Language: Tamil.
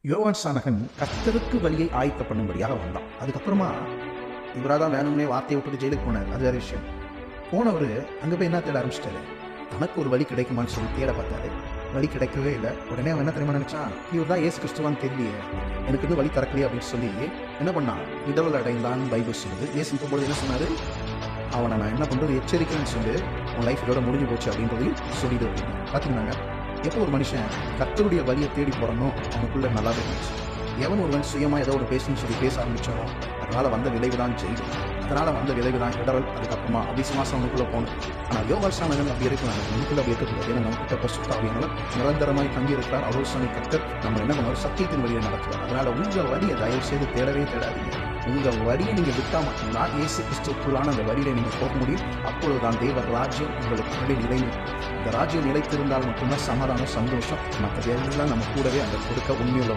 யோவான் ஸ்நானகன் கர்த்தருக்கு வழியை ஆயத்த பண்ணும்படியாக வந்தான். அதுக்கப்புறமா இவராக தான் வேணும்னே வார்த்தையை விட்டுட்டு ஜெயிலுக்கு போனார். அது வேற விஷயம். போனவர் அங்கே போய் என்ன தேட ஆரம்பிச்சிட்டாரு, தனக்கு ஒரு வழி கிடைக்குமான்னு சொல்லி தேட பார்த்தாரு. வழி கிடைக்கவே இல்லை. உடனே அவன் என்ன தெரியுமா நினைச்சான், இவர் தான் ஏசு கிறிஸ்துவான்னு தெரியலையே, எனக்கு இன்னும் வழி திறக்கலையே அப்படின்னு சொல்லி என்ன பண்ணான், இடவல் அடைந்தான் பைபிள் சொல்லுது. ஏசு போகும்போது என்ன சொன்னார், அவனை நான் என்ன பண்ணுறது எச்சரிக்கைன்னு சொல்லி உன் லைஃப் இதோட முடிஞ்சு போச்சு அப்படின்றதையும் சொல்லிட்டு அப்படின்னு பார்த்துக்கினாங்க. எப்போ ஒரு மனுஷன் கர்த்தருடைய வழியை தேடி போகிறனோ அவனுக்குள்ள நல்லாவே இருந்துச்சு. எவன் ஒருவன் சுயமாக ஏதோ ஒரு பேசணும்னு சொல்லி பேச ஆரம்பிச்சானோ அதனால் வந்த விளைவு தான் செய்யும். அதனால் வந்த விளைவு தான் இடரல். அதுக்கப்புறமா அபிசுவாசம் அவனுக்குள்ளே போகணும். ஆனால் யோவான் ஸ்நானகன் அப்படி இருக்கலாம், நமக்குள்ள அப்படி இருக்கக்கூடாது. ஏன்னா நம்மகிட்ட பரிசுத்த ஆவியானவர் நிரந்தரமாய் தங்கி இருக்கிறார். அவர் சொன்ன கர்த்தர் நம்ம என்ன பண்ணுவார், சத்தியத்தின் வழியை நடத்துவார். அதனால் உங்கள் வழியை தயவு செய்து தேடவே தேடாதீங்க. உங்கள் வழியை நீங்கள் விட்டால் மட்டும்தான் இயேசு கிறிஸ்துக்குள்ளான அந்த வழியில நீங்கள் போக முடியும். அப்பொழுதுதான் தேவ ராஜ்யம் உங்களுக்கு நிலையும். இந்த ராஜ்யம் நிலைத்திருந்தால் மட்டும்தான் சமாதானம், சந்தோஷம், மற்ற எல்லாம் நம்ம கூடவே அந்த கொடுக்க உண்மையுள்ளவர்.